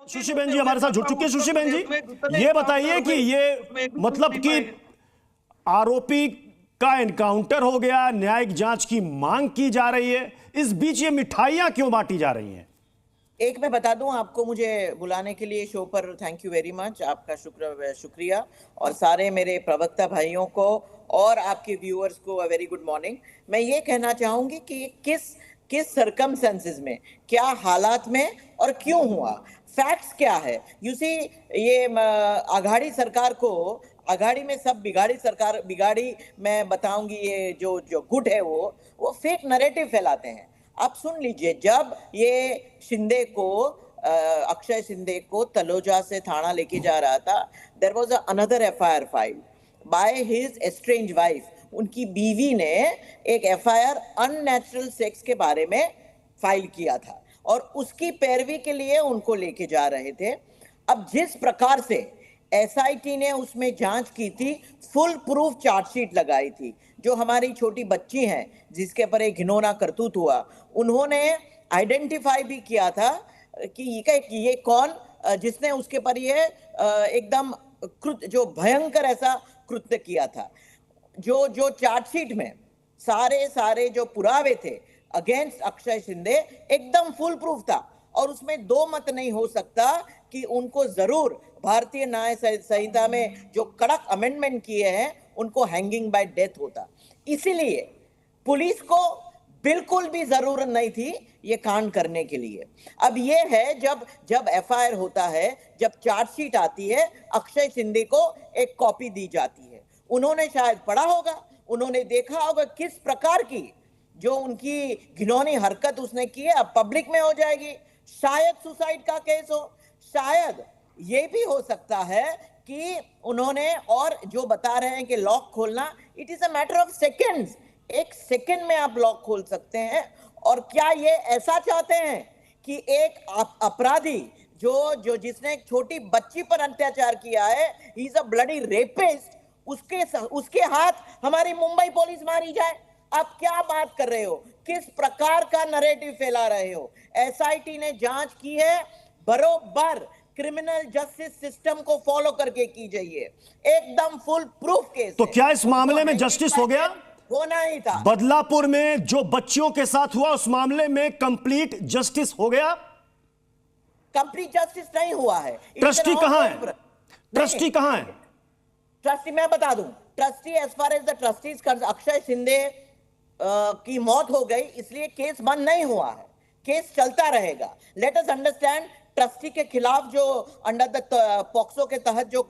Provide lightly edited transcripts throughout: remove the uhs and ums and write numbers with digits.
Sushi बहन जी हमारे साथ जुड़ चुके हैं। सुशी बहन जी ये बताइए कि ये मतलब कि आरोपी का एनकाउंटर हो गया, न्यायिक जांच की मांग की जा रही है, इस बीच ये मिठाइयां क्यों बांटी जा रही हैं? एक मैं बता दूं आपको, मुझे बुलाने के लिए शो पर थैंक यू वेरी मच, आपका शुक्रिया, और सारे मेरे प्रवक्ता भाइयों को और आपके व्यूअर्स को अ वेरी गुड मॉर्निंग। मैं ये कहना चाहूंगी कि किस किस सर्कमस्टेंसेस में, क्या हालात में और क्यों हुआ, फैक्ट्स क्या है। यू सी, ये आघाड़ी सरकार को, आघाड़ी में सब बिगाड़ी सरकार बिगाड़ी, मैं बताऊंगी, ये जो जो गुट है वो फेक नैरेटिव फैलाते हैं। आप सुन लीजिए, जब ये शिंदे को, अक्षय शिंदे को तलोजा से थाना लेके जा रहा था, there was another FIR file by his estrange wife. उनकी बीवी ने एक एफआईआर अननेचुरल सेक्स के बारे में फाइल किया था और उसकी पैरवी के लिए उनको लेके जा रहे थे। अब जिस प्रकार से एसआईटी ने उसमें जांच की थी, फुल प्रूफ चार्जशीट लगाई थी, जो हमारी छोटी बच्ची हैं जिसके पर एक घिनौना करतूत हुआ, उन्होंने आइडेंटिफाई भी किया था कि ये कौन, जिसने उसके पर ये एकदम जो भयंकर ऐसा कृत्य किया था। जो जो चार्जशीट में सारे जो पुरावे थे अगेंस्ट अक्षय शिंदे एकदम फुल प्रूफ था, और उसमें दो मत नहीं हो सकता कि उनको जरूर भारतीय न्याय संहिता में जो कड़क अमेंडमेंट किए हैं उनको हैंगिंग बाय डेथ होता। इसीलिए पुलिस को बिल्कुल भी जरूरत नहीं थी ये कांड करने के लिए। अब ये है, जब जब एफआईआर होता है, जब चार्जशीट आती है, अक्षय शिंदे को एक कॉपी दी जाती है। उन्होंने शायद पढ़ा होगा, उन्होंने देखा होगा किस प्रकार की जो उनकी घिनौनी हरकत उसने की है, अब पब्लिक में हो जाएगी। शायद सुसाइड का केस हो, शायद ये भी हो सकता है कि उन्होंने, और जो बता रहे हैं कि लॉक खोलना, it is a matter of seconds, एक सेकेंड में आप लॉक खोल सकते हैं। और क्या ये ऐसा चाहते हैं कि एक अपराधी जो जो जिसने एक छोटी बच्ची पर अत्याचार किया है, he is a bloody rapist, उसके हाथ हमारी मुंबई पुलिस मारी जाए? आप क्या बात कर रहे हो? किस प्रकार का नैरेटिव फैला रहे हो? एसआईटी ने जांच की है, बरोबर क्रिमिनल जस्टिस सिस्टम को फॉलो करके की जाइए, एकदम फुल प्रूफ केस। तो क्या इस मामले में जस्टिस हो गया? होना ही था। बदलापुर में जो बच्चियों के साथ हुआ उस मामले में कंप्लीट जस्टिस हो गया? कंप्लीट जस्टिस नहीं हुआ है। ट्रस्टी कहां है? ट्रस्टी कहां है? ट्रस्टी मैं बता दूं, trustee as far as the trustees, Akshay Shinde की मौत हो गई, इसलिए केस बंद नहीं हुआ है, केस चलता रहेगा। लेट अस अंडरस्टैंड, ट्रस्टी के खिलाफ जो अंडर द पॉक्सो के तहत जो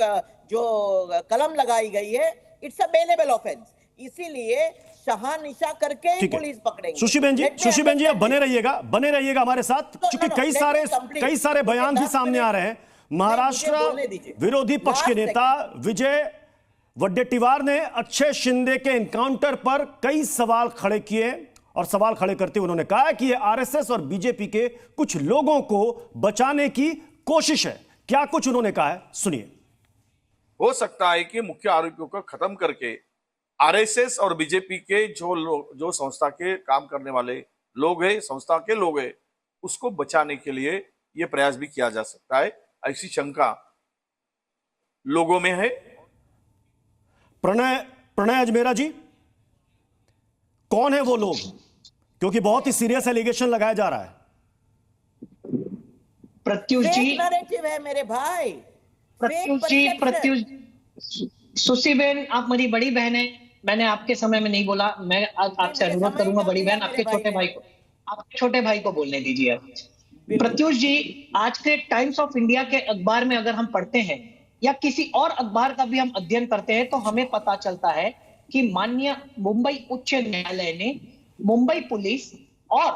कलम लगाई गई है, इट्स अ बेलेबल ऑफेंस, इसीलिए शहानिशा करके ही पुलिस पकड़ेगी। सुशी बहन जी आप बने रहिएगा हमारे साथ, क्योंकि कई सारे बयान भी सामने आ रहे हैं। महाराष्ट्र विरोधी पक्ष के नेता विजय वडेट्टीवार ने अक्षय शिंदे के एनकाउंटर पर कई सवाल खड़े किए, और सवाल खड़े करते हुए उन्होंने कहा कि यह आरएसएस और बीजेपी के कुछ लोगों को बचाने की कोशिश है। क्या कुछ उन्होंने कहा है, सुनिए। हो सकता है कि मुख्य आरोपियों को खत्म करके आरएसएस और बीजेपी के जो संस्था के काम करने वाले लोग हैं, संस्था के लोग हैं, उसको बचाने के लिए यह प्रयास भी किया जा सकता है, ऐसी शंका लोगों में है। प्रणय अजमेरा जी, कौन है वो लोग? क्योंकि बहुत ही सीरियस एलिगेशन लगाया जा रहा है। प्रत्युष जी नैरेटिव है मेरे भाई। प्रत्युष सुशी बहन, आप मेरी बड़ी बहन है, मैंने आपके समय में नहीं बोला, मैं आपसे अनुरोध करूंगा बड़ी बहन, आपके छोटे भाई को बोलने दीजिए। प्रत्युष जी, आज के टाइम्स ऑफ इंडिया के अखबार में अगर हम पढ़ते हैं या किसी और अखबार का भी हम अध्ययन करते हैं, तो हमें पता चलता है कि माननीय मुंबई उच्च न्यायालय ने मुंबई पुलिस और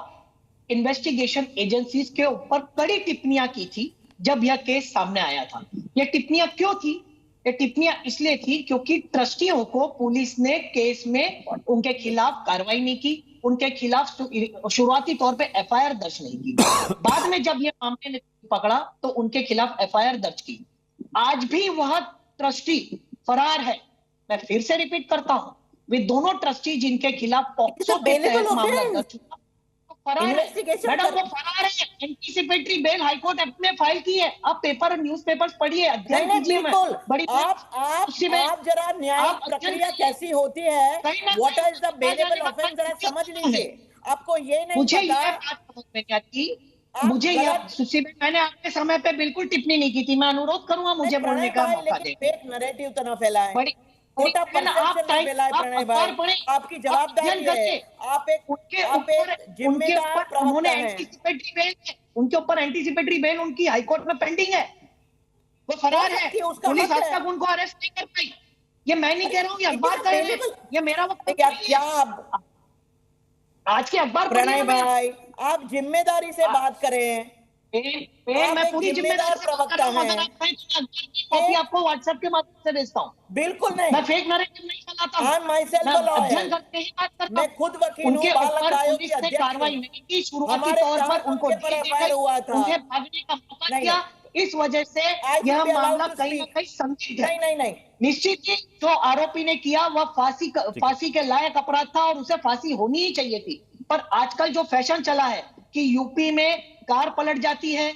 इन्वेस्टिगेशन एजेंसीज के ऊपर कड़ी टिप्पणियां की थी जब यह केस सामने आया था। यह टिप्पणियां क्यों थी? ये टिप्पणियां इसलिए थी क्योंकि ट्रस्टियों को पुलिस ने केस में उनके खिलाफ कार्रवाई नहीं की, उनके खिलाफ शुरुआती तौर पे एफआईआर दर्ज नहीं की। बाद में जब ये मामले ने पकड़ा तो उनके खिलाफ एफआईआर दर्ज की। आज भी वह ट्रस्टी फरार है। मैं फिर से रिपीट करता हूं, वे दोनों ट्रस्टी जिनके खिलाफ पॉक्सो के तहत मामला दर्ज हुआ फरार है Investigation मैडम, कर- वो फरार है। एंटीसिपेटरी बेल हाईकोर्ट ने फाइल की है। आप पेपर न्यूज़पेपर्स पढ़िए, अध्ययन नहीं कीजिए। बिल्कुल, बड़ी आप जरा न्यायिक प्रक्रिया कैसी होती है, what is the bailable offence, जरा समझ लीजिए। आपको ये नहीं मुझे ये पता। बात समझ में नहीं आती। आप मुझे ये गलत- सुशील, मैंने आपके समय पे बिल्कुल टिप्पणी नहीं की थी। मैं अनुरोध करूंगा मुझे बोलने का मौका लेकिन दे। फेक नैरेटिव तो ना फैलाएं, बड़ी खोटा लेकिन आप परसेप्शन ना टाइम फैलाएं आप प्रणय अखबार भाई। पढ़े, आपकी जवाबदारी अध्ययन है, करिए। आप एक जिम्मेदार प्रवक्ता उन्होंने हैं। एंटीसिपेटरी बेल, उनके ऊपर एंटीसिपेटरी बेल उनकी हाईकोर्ट में पेंडिंग है। वो फरार है, सकती है, उसका पुलिस हक आज है। तक उनको अरेस्ट नहीं कर पाई। ये मैं नहीं कह रहा हूँ, ये It अखबार is कह रहे हैं। available। ये मेरा वक्त क्या क्या आप आज के अखबार पढ़िए प्रणय ना मैडम। भाई, आप जिम्मेदारी से बात करें। आप मैं एक पूरी जिम्मेदार जिम्मेदारी से बात कर प्रवक्ता रहा हूं। अगर हैं। आप कहें तो मैं अखबार की कॉपी आपको व्हाट्सएप के माध्यम से भेजता हूँ। बिल्कुल नहीं, मैं फेक नैरेटिव नहीं फैलाता हूं। I am myself मैं a lawyer। अध्ययन करके ही बात करता मैं हूं। खुद वकील हूँ, उनके बाल ऊपर आयोग पुलिस की ने अध्यक्ष कार्रवाई हूँ। नहीं की, शुरुआती हमारे तौर पर 4 उनको उनके पर जेल दी FIR गई, हुआ था। उन्हें भागने का मौका नहीं, दिया। इस वजह से I should यह be allowed मामला to कहीं ना speak। कहीं संदिग्ध है। नहीं निश्चित ही जो आरोपी ने किया वह फांसी के लायक अपराध था और उसे फांसी होनी ही चाहिए थी। पर आजकल जो फैशन चला है कि यूपी में कार पलट जाती है,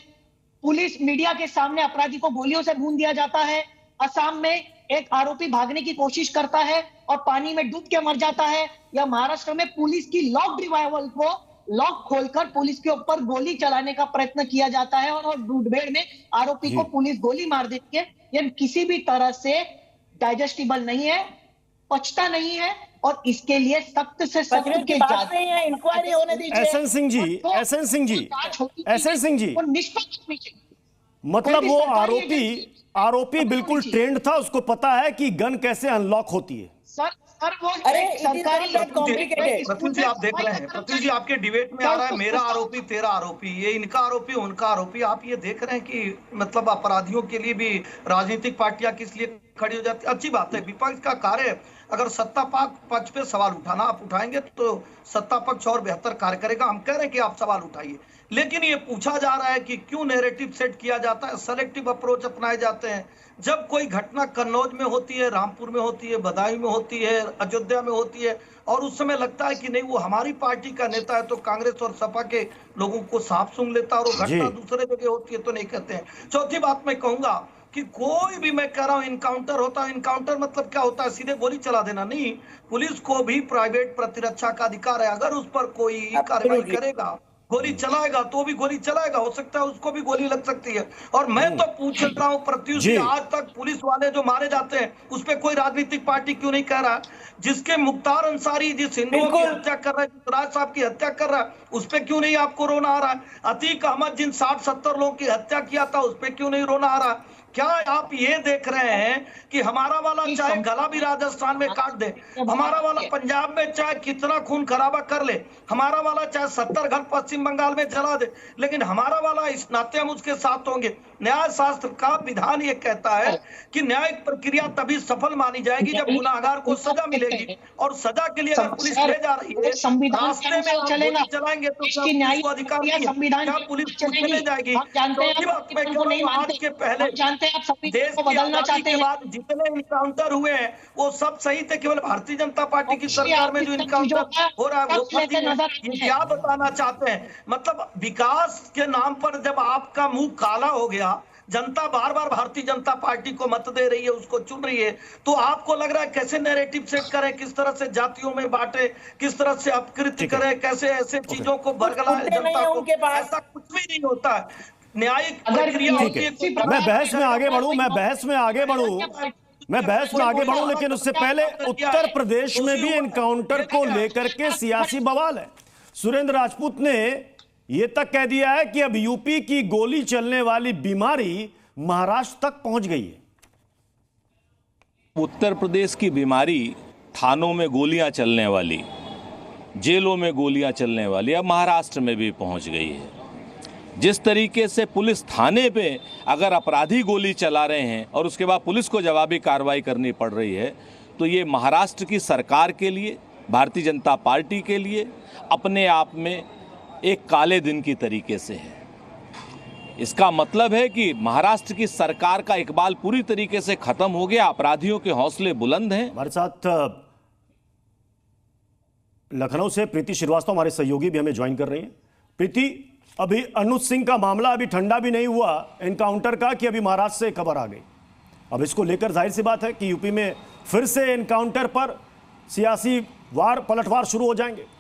पुलिस मीडिया के सामने अपराधी को गोलियों से भून दिया जाता है, असम में एक आरोपी भागने की कोशिश करता है और पानी में डूब के मर जाता है, या महाराष्ट्र में पुलिस की लॉक रिवाइवल को लॉक खोलकर पुलिस के ऊपर गोली चलाने का प्रयत्न किया जाता है और मुठभेड़ में आरोपी को पुलिस गोली मार देती है। यह किसी भी तरह से डाइजेस्टिबल नहीं है, पचता नहीं है और इसके लिए सख्त से सख्त पचने की के बात नहीं है, इंक्वायरी होने दीजिए। SN Singh ji, SN Singh ji, SN Singh ji, वो निष्पक्ष होनी चाहिए। मतलब कोई भी वो सरकारी आरोपी बिल्कुल ट्रेंड था, उसको पता है कि गन कैसे अनलॉक होती है। सर वो अरे, एक सरकारी complicated। प्रत्युष जी आप देख रहे हैं, प्रत्युष जी आपके डिबेट में आ रहा है मेरा आरोपी तेरा आरोपी, ये इनका आरोपी उनका आरोपी। आप ये देख रहे हैं कि मतलब अपराधियों के लिए भी राजनीतिक पार्टियां किस लिए खड़ी हो जाती है। अच्छी बात है, विपक्ष का कार्य है अगर सत्ता पक्ष पे सवाल उठाना आप उठाएंगे तो सत्ता पक्ष और बेहतर कार्य करेगा। हम कह रहे हैं कि आप सवाल उठाइए, लेकिन ये पूछा जा रहा है कि क्यों नैरेटिव सेट किया जाता है, सेलेक्टिव अप्रोच अपनाए जाते हैं। जब कोई घटना कन्नौज में होती है, रामपुर में होती है, बदायूं में होती है, अयोध्या में होती है और उस समय लगता है कि नहीं वो हमारी पार्टी का नेता है, तो कांग्रेस और सपा के लोगों को सांप सूंघ लेता है, और वो घटना दूसरे जगह होती है तो नहीं कहते हैं। चौथी बात मैं कहूंगा कि कोई भी, मैं कह रहा हूं इनकाउंटर होता है, इनकाउंटर मतलब क्या होता है, सीधे गोली चला देना नहीं। पुलिस को भी प्राइवेट प्रतिरक्षा का अधिकार है, अगर उस पर कोई कार्रवाई करेगा, गोली चलाएगा तो भी गोली चलाएगा, हो सकता है उसको भी गोली लग सकती है। और मैं तो पूछ रहा हूं प्रत्युष जी, आज तक पुलिस वाले जो मारे जाते हैं उस पर कोई राजनीतिक पार्टी क्यों नहीं कह रहा? जिसके मुख्तार अंसारी जिस हिंदुओं की हत्या कर रहा है, जिस राज साहब की हत्या कर रहा है, उस पर क्यों नहीं आपको रोना आ रहा है? अतीक अहमद जिन 60-70 लोगों की हत्या किया था उस पर क्यों नहीं रोना आ रहा है? क्या आप ये देख रहे हैं कि हमारा वाला चाहे गला भी राजस्थान में काट दे, हमारा वाला पंजाब में चाहे कितना खून खराबा कर ले, हमारा वाला चाहे 70 घर पश्चिम बंगाल में जला दे, लेकिन हमारा वाला इस नाते हम उसके साथ होंगे? न्याय शास्त्र का विधान ये कहता है कि न्यायिक प्रक्रिया तभी सफल मानी जाएगी जब गुनाहगार को सजा मिलेगी, और सजा के लिए अगर पुलिस ले जा रही है, रास्ते में आप गोली चलाएंगे तो क्या पुलिस को अधिकार नहीं है? क्या पुलिस ले जाएगी? चौथी बात मैं कह रहा हूं, आज के पहले देश की आजादी के बाद जितने इनकाउंटर हुए हैं वो सब सही थे, केवल भारतीय जनता पार्टी की सरकार में जो इनकाउंटर हो रहा है वो फर्जी है। ये क्या बताना चाहते हैं? मतलब विकास के नाम पर जब आपका मुंह काला हो गया, जनता बार बार भारतीय जनता पार्टी को मत दे रही है, उसको चुन रही है, तो आपको लग रहा है कैसे नैरेटिव सेट करें, किस तरह से जातियों में बांटे, किस तरह से अपकृत्य करें, कैसे ऐसे चीजों को बरगलाए जनता को, ऐसा कुछ भी नहीं होता है। न्यायिक प्रक्रिया होती है। मैं बहस में आगे बढ़ूं, मैं बहस में आगे बढ़ूं, लेकिन उससे पहले उत्तर प्रदेश में भी एनकाउंटर को लेकर के सियासी बवाल है। सुरेंद्र राजपूत ने यह तक कह दिया है कि अब यूपी की गोली चलने वाली बीमारी महाराष्ट्र तक पहुंच गई है। उत्तर प्रदेश की बीमारी थानों में गोलियां चलने वाली, जेलों में गोलियां चलने वाली अब महाराष्ट्र में भी पहुंच गई है। जिस तरीके से पुलिस थाने पे अगर अपराधी गोली चला रहे हैं और उसके बाद पुलिस को जवाबी कार्रवाई करनी पड़ रही है, तो ये महाराष्ट्र की सरकार के लिए, भारतीय जनता पार्टी के लिए अपने आप में एक काले दिन की तरीके से है। इसका मतलब है कि महाराष्ट्र की सरकार का इकबाल पूरी तरीके से खत्म हो गया, अपराधियों के हौसले बुलंद हैं। हमारे साथ लखनऊ से प्रीति श्रीवास्तव हमारे सहयोगी भी हमें ज्वाइन कर रही हैं। प्रीति, अभी अनुज सिंह का मामला अभी ठंडा भी नहीं हुआ एनकाउंटर का कि अभी महाराष्ट्र से खबर आ गई। अब इसको लेकर जाहिर सी बात है कि यूपी में फिर से एनकाउंटर पर सियासी पलटवार शुरू हो जाएंगे।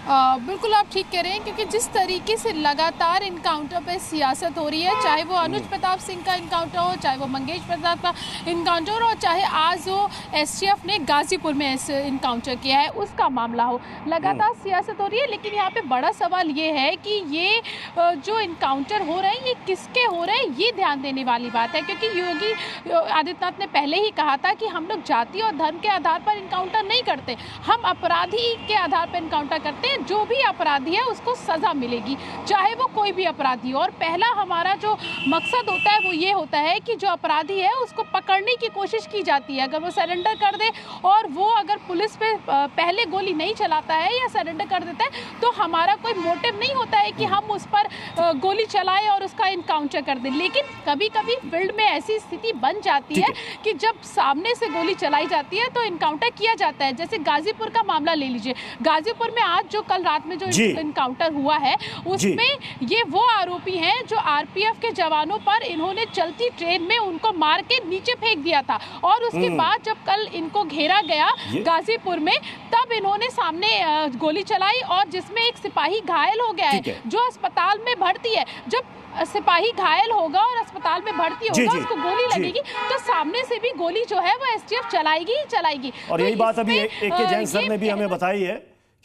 बिल्कुल आप ठीक कह रहे हैं, क्योंकि जिस तरीके से लगातार इनकाउंटर पे सियासत हो रही है, चाहे वो अनुज प्रताप सिंह का इनकाउंटर हो, चाहे वो मंगेश प्रताप का इनकाउंटर हो, चाहे आज वो एसटीएफ ने गाजीपुर में इनकाउंटर किया है उसका मामला हो, लगातार सियासत हो रही है। लेकिन यहाँ पे बड़ा सवाल ये है कि ये जो इनकाउंटर हो रहे हैं ये किसके हो रहे हैं, ये ध्यान देने वाली बात है। क्योंकि योगी आदित्यनाथ ने पहले ही कहा था कि हम लोग जाति और धर्म के आधार पर इनकाउंटर नहीं करते, हम अपराधी के आधार पर इनकाउंटर करते हैं, जो भी अपराधी है उसको सजा मिलेगी, चाहे वो कोई भी अपराधी हो। और पहला हमारा जो मकसद होता है वो ये होता है कि जो अपराधी है उसको पकड़ने की कोशिश की जाती है। अगर वो सरेंडर कर दे और वो अगर पुलिस पे पहले गोली नहीं चलाता है या सरेंडर कर देता है, तो हमारा कोई मोटिव नहीं होता है कि हम उस पर गोली चलाएं और उसका इनकाउंटर कर दें। लेकिन कभी कभी फील्ड में ऐसी स्थिति बन जाती है कि जब सामने से गोली चलाई जाती है तो इनकाउंटर किया जाता है। जैसे गाजीपुर का मामला ले लीजिए, गाजीपुर में आज जो कल रात में जो इनकाउंटर हुआ है उसमें ये वो आरोपी हैं जो आरपीएफ के जवानों पर इन्होंने चलती ट्रेन में उनको मार के नीचे फेंक दिया था। और उसके बाद जब कल इनको घेरा गया गाजीपुर में, तब इन्होंने सामने गोली चलाई और जिसमें एक सिपाही घायल हो गया है जो अस्पताल में भर्ती है। जब सिपाही घायल होगा और अस्पताल में भर्ती होगा, उसको गोली लगेगी, तो सामने से भी गोली जो है वो एसटीएफ चलाएगी ही चलाएगी। और यही बात अभी एके जैन सर ने भी हमें बताई है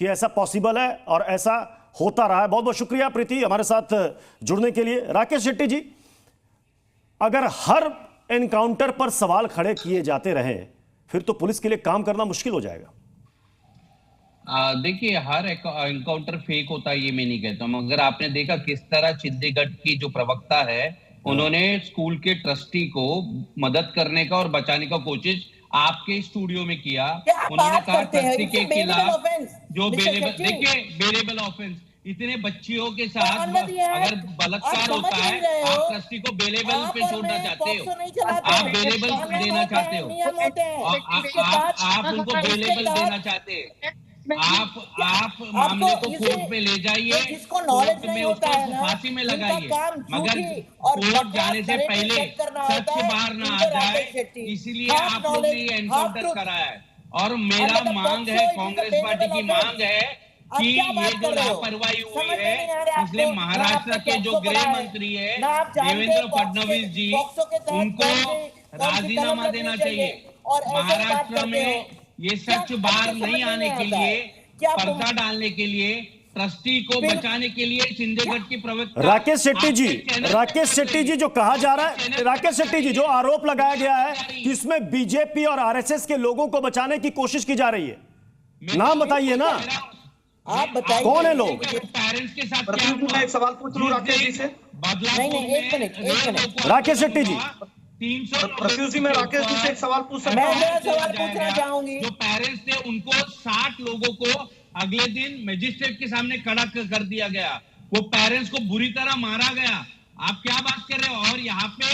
कि ऐसा पॉसिबल है और ऐसा होता रहा है। बहुत बहुत शुक्रिया प्रीति हमारे साथ जुड़ने के लिए। राकेश शेट्टी जी, अगर हर एनकाउंटर पर सवाल खड़े किए जाते रहे फिर तो पुलिस के लिए काम करना मुश्किल हो जाएगा। देखिए, हर एनकाउंटर फेक होता है ये मैं नहीं कहता हूं, मगर आपने देखा किस तरह चंडीगढ़ की जो प्रवक्ता है उन्होंने स्कूल के ट्रस्टी को मदद करने का और बचाने का कोशिश आपके स्टूडियो में किया। उन्होंने कहा ट्रस्टी के खिलाफ जो बेलेबल ऑफेंस, इतने बच्चियों के साथ अगर बलात्कार होता है, आप ट्रस्टी को बेलेबल पे छोड़ना चाहते हो, आप बेलेबल देना चाहते हो, आप उनको बेलेबल देना चाहते हैं, आप मामले को कोर्ट में ले जाइए, कोर्ट में उसको फांसी में लगाइए, मगर कोर्ट जाने से पहले सच बाहर ना आ जाए, इसीलिए आप लोग ने ये एनकाउंटर कराया है। और मेरा मांग है, कांग्रेस पार्टी की मांग है कि ये जो लापरवाही हुई है, इसलिए महाराष्ट्र के जो गृह मंत्री है देवेंद्र फडणवीस जी, उनको राजीनामा देना चाहिए। महाराष्ट्र में ये सच बाहर नहीं आने के लिए, पर्दा डालने के लिए, ट्रस्टी को बचाने के लिए चंडीगढ़ की प्रवक्ता राकेश शेट्टी जी जो कहा जा रहा है, राकेश शेट्टी जी जो आरोप लगाया गया है कि इसमें बीजेपी और आरएसएस के लोगों को बचाने की कोशिश की जा रही है, नाम बताइए ना, आप बताइए कौन है लोग? पेरेंट्स के साथ मैं एक सवाल पूछ लूं राकेश जी से। नहीं, एक मिनट राकेश शेट्टी जी, 300 प्रत्युष जी, मैं राकेश जी से एक सवाल पूछ सकता हूं? मैं सवाल पूछना चाहूंगी। जो पेरेंट्स थे उनको 60 लोगों को अगले दिन मजिस्ट्रेट के सामने खड़ा कर दिया गया, वो पेरेंट्स को बुरी तरह मारा गया। आप क्या बात कर रहे हो? और यहाँ पे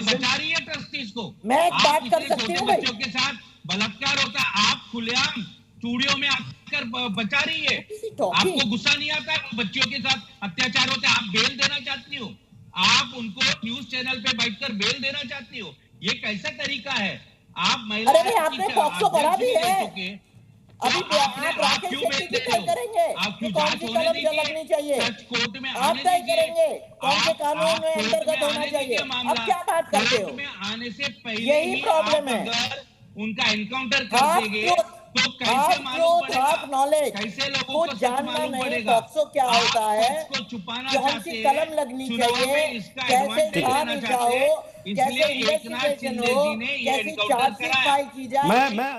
बचा रही है ट्रस्टीज को। मैं एक बात कर सकती हूँ, बच्चों के साथ बलात्कार होता है, आप खुलेआम चूड़ियों में आकर बचा रही है। आपको गुस्सा नहीं आता है बच्चियों के साथ अत्याचार होता है, आप बेल देना चाहती हो, आप उनको न्यूज चैनल पे बैठकर बेल देना चाहती हो, ये कैसा तरीका है? आप महिला आपने पॉक्सो बढ़ा भी है, अभी आप राकेश शेट्टी की तय करेंगे कि कौन सी कलम लगनी चाहिए, आप तय करेंगे कौन से कानून में अंतर्गत होना चाहिए। अब क्या बात करते हो? आने से पहले यही प्रॉब्लम है, उनका एनकाउंटर कर देंगे तो कैसे मालूम पड़ेगा? नॉलेज कैसे लोगों कुछ को जानना मालूम नहीं, पड़ेगा? पॉक्सो क्या होता है, कौन सी कलम लगनी चाहिए, कैसे थाना चाहो, कैसे इन्वेस्टिगेशन हो, कैसी चार्जशीट फाइल की जाए। मैं